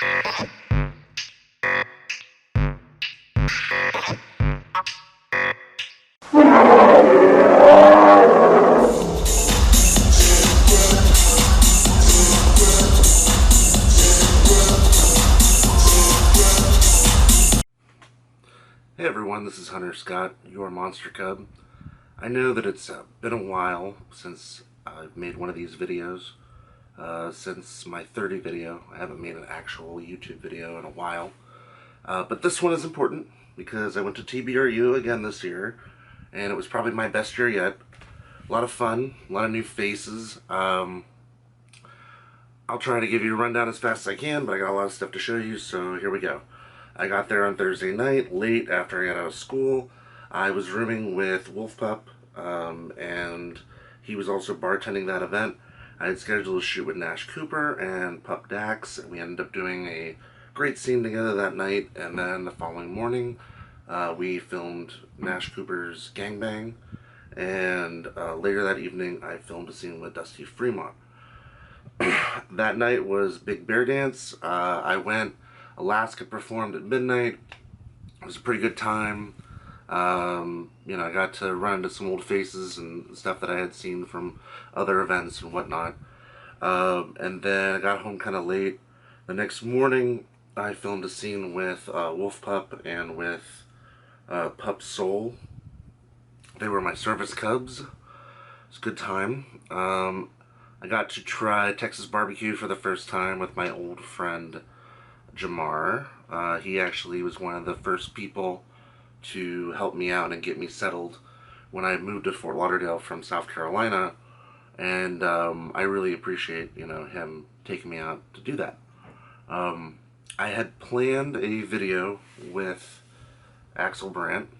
Hey everyone, this is Hunter Scott, your MonsterCub. I know that it's been a while since I've made one of these videos. Since my 30 video, I haven't made an actual YouTube video in a while. But this one is important because I went to TBRU again this year, and it was probably my best year yet. A lot of fun, a lot of new faces. I'll try to give you a rundown as fast as I can, but I got a lot of stuff to show you, so here we go. I got there on Thursday night, late after I got out of school. I was rooming with Wolf Pup, and he was also bartending that event. I had scheduled a shoot with Nash Cooper and Pup Dax, and we ended up doing a great scene together that night. And then the following morning, we filmed Nash Cooper's Gangbang, and later that evening, I filmed a scene with Dusty Fremont. That night was Big Bear Dance. I went. Alaska performed at midnight. It was a pretty good time. I got to run into some old faces and stuff that I had seen from other events and whatnot. And then I got home kind of late. The next morning, I filmed a scene with Wolf Pup and with Pup Soul. They were my service cubs. It was a good time. I got to try Texas barbecue for the first time with my old friend Jamar. He actually was one of the first people to help me out and get me settled when I moved to Fort Lauderdale from South Carolina, and I really appreciate him taking me out to do that. I had planned a video with Axel Brandt.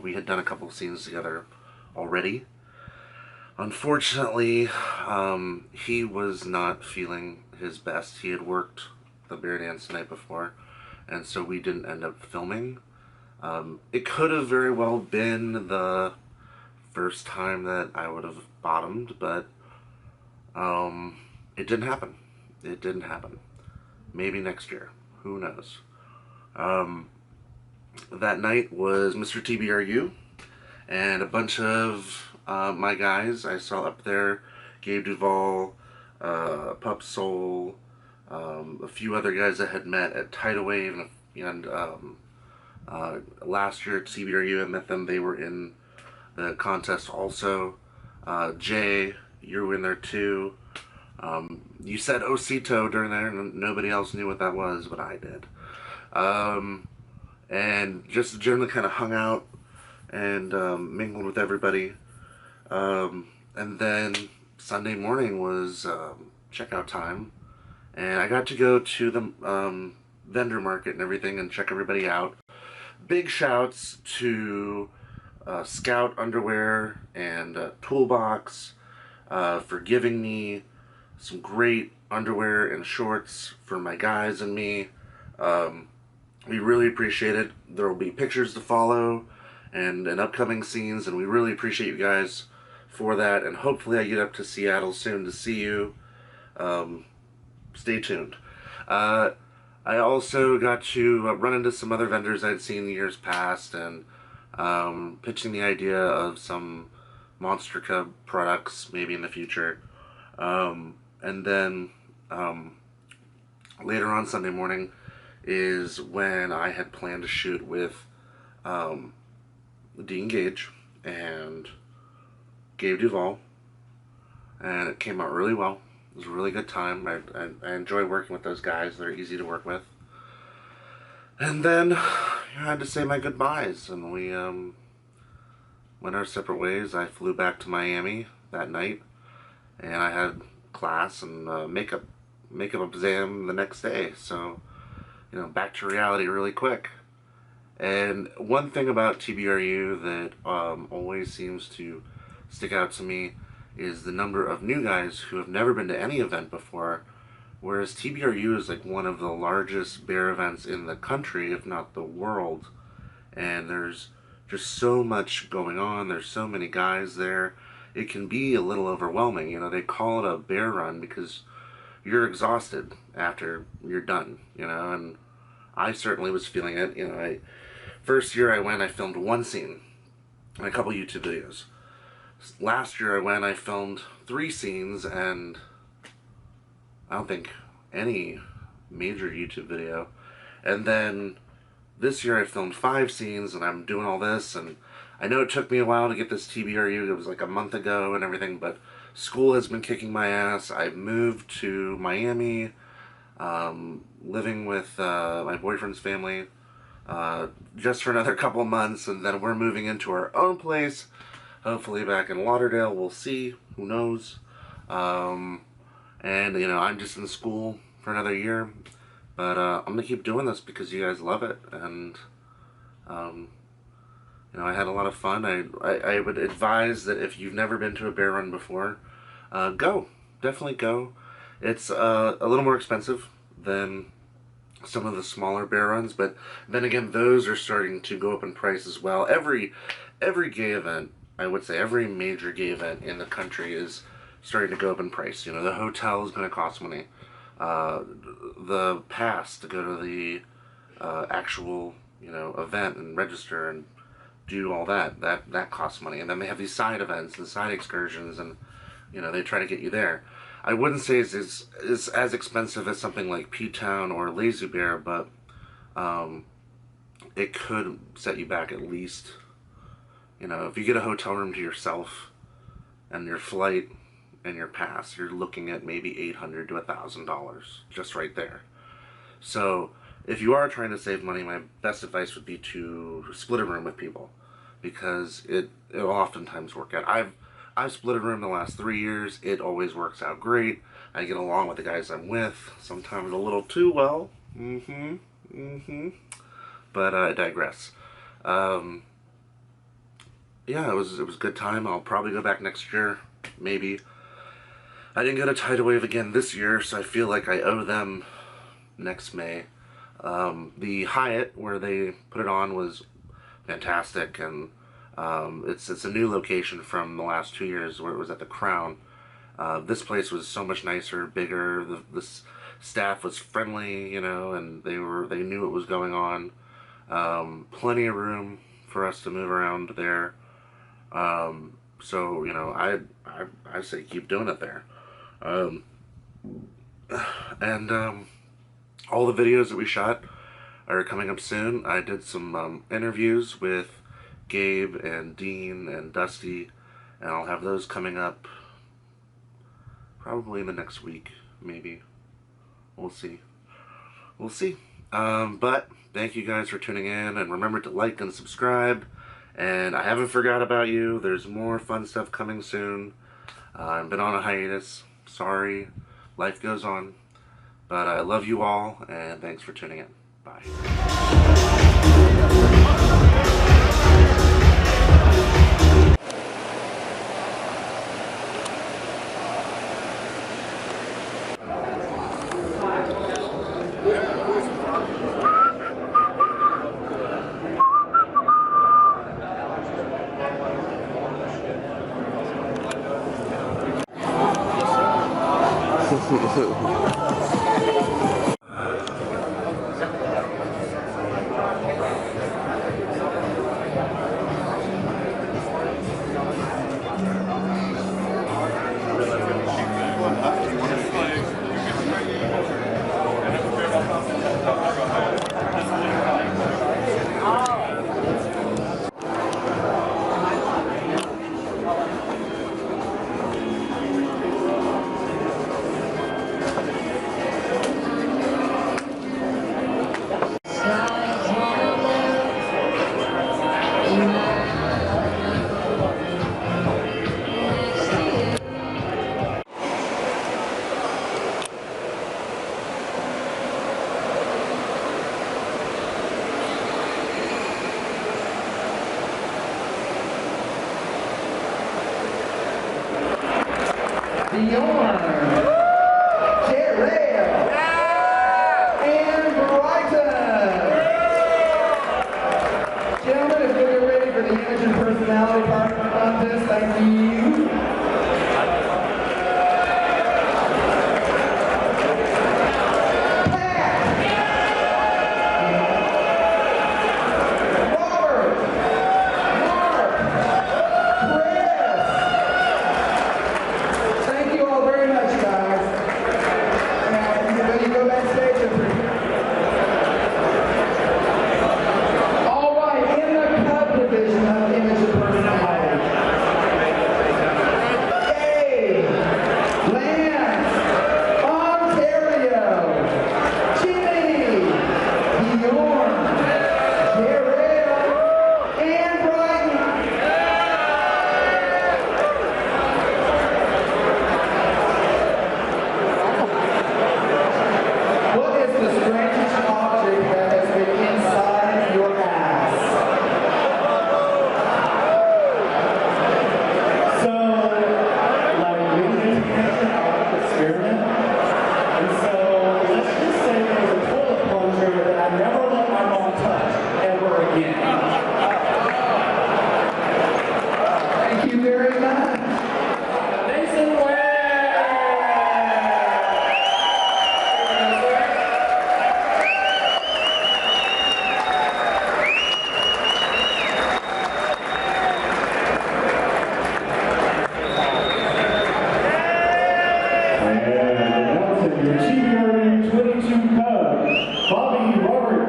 We had done a couple of scenes together already. Unfortunately, he was not feeling his best. He had worked the bear dance the night before, and so we didn't end up filming. It could have very well been the first time that I would have bottomed, but it didn't happen. It didn't happen. Maybe next year. Who knows? That night was Mr. TBRU, and a bunch of my guys I saw up there. Gabe Duvall, Pup Soul, a few other guys I had met at Tidal Wave, and last year at TBRU I met them. They were in the contest also. Jay, you were in there too. You said Osito during there, and nobody else knew what that was, but I did. And just generally kind of hung out and mingled with everybody. And then Sunday morning was checkout time. And I got to go to the vendor market and everything and check everybody out. Big shouts to Scout Underwear and Toolbox for giving me some great underwear and shorts for my guys and me. We really appreciate it. There will be pictures to follow and upcoming scenes, and we really appreciate you guys for that. And hopefully I get up to Seattle soon to see you. Stay tuned. I also got to run into some other vendors I'd seen in years past, and pitching the idea of some MonsterCub products maybe in the future. And then later on Sunday morning is when I had planned to shoot with Dean Gage and Gabe Duvall, and it came out really well. It was a really good time. I enjoy working with those guys. They're easy to work with. And then I had to say my goodbyes, and we went our separate ways. I flew back to Miami that night, and I had class and makeup exam the next day. So, back to reality really quick. And one thing about TBRU that always seems to stick out to me is the number of new guys who have never been to any event before, whereas TBRU is like one of the largest bear events in the country, if not the world, and there's just so much going on. There's so many guys there. It can be a little overwhelming. They call it a bear run because you're exhausted after you're done, you know, and I certainly was feeling it. You know, first year I went, I filmed one scene and a couple YouTube videos. Last year I went, I filmed 3 scenes and I don't think any major YouTube video. And then this year I filmed 5 scenes and I'm doing all this, and I know it took me a while to get this TBRU. It was like a month ago and everything, but school has been kicking my ass. I moved to Miami, living with my boyfriend's family just for another couple months, and then we're moving into our own place, hopefully back in Lauderdale. We'll see, who knows. And you know, I'm just in school for another year, but I'm gonna keep doing this because you guys love it, and you know, I had a lot of fun. I would advise that if you've never been to a bear run before, go. Definitely go. It's a little more expensive than some of the smaller bear runs, but then again, those are starting to go up in price as well. Every gay event, I would say, every major gay event in the country is starting to go up in price. You know, the hotel is going to cost money. The pass to go to the actual, you know, event and register and do all that costs money. And then they have these side events and side excursions, and you know, they try to get you there. I wouldn't say it's as expensive as something like P-Town or Lazy Bear, but it could set you back at least, you know, if you get a hotel room to yourself and your flight and your pass, you're looking at maybe $800 to $1,000 just right there. So if you are trying to save money, my best advice would be to split a room with people, because it'll oftentimes work out. I've split a room the last 3 years. It always works out great. I get along with the guys I'm with, sometimes a little too well. But I digress. Yeah, it was a good time. I'll probably go back next year, maybe. I didn't go to Tidal Wave again this year, so I feel like I owe them next May. The Hyatt, where they put it on, was fantastic, and it's a new location from the last 2 years where it was at the Crown. This place was so much nicer, bigger. The staff was friendly, you know, and they knew what was going on. Plenty of room for us to move around there. So you know, I say keep doing it there. And all the videos that we shot are coming up soon. I did some interviews with Gabe and Dean and Dusty, and I'll have those coming up probably in the next week, maybe. We'll see. We'll see. But thank you guys for tuning in, and remember to like and subscribe. And I haven't forgot about you. There's more fun stuff coming soon. I've been on a hiatus. Sorry. Life goes on. But I love you all, and thanks for tuning in. Bye.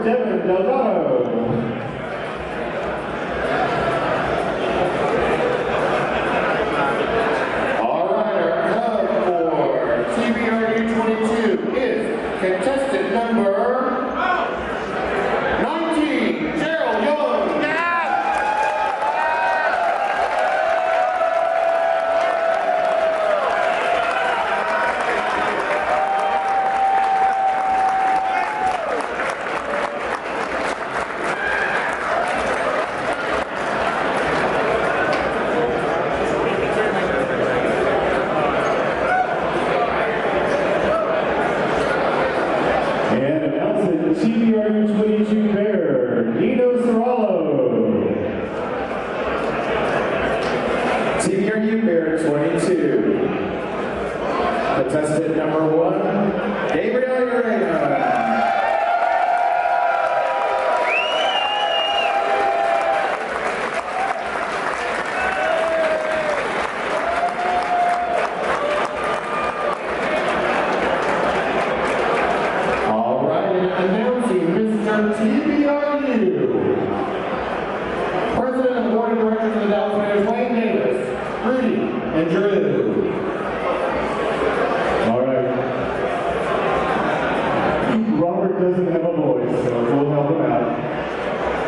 Contestant number 19, Gerald Young. TBRU 22 bear, TBRU bear 22. Contestant number 1, Gabriel Urena. TBRU. President of the Board of Directors of the Dallas Mariners, Wayne Davis, Rudy, and Drew. All right. Robert doesn't have a voice, so we'll help him out.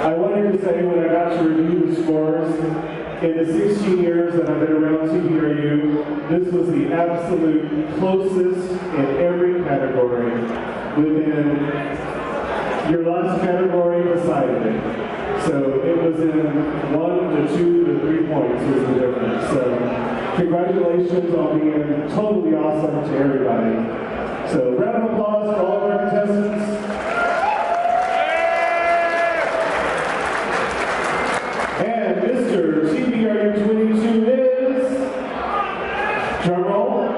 I wanted to say when I got to review the scores, in the 16 years that I've been around TBRU, this was the absolute closest in every category within your last category decided it. So it was in 1 to 2 to 3 points was the difference. So congratulations on being totally awesome to everybody. So round of applause for all of our contestants. And Mr. TBRU 22 is, drum roll,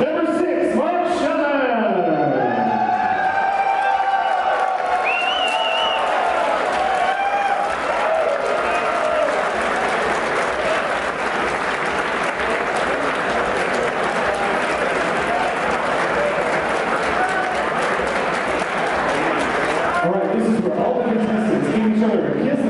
number 6, Mark Shannon. All right, this is where all the contestants give each other a kiss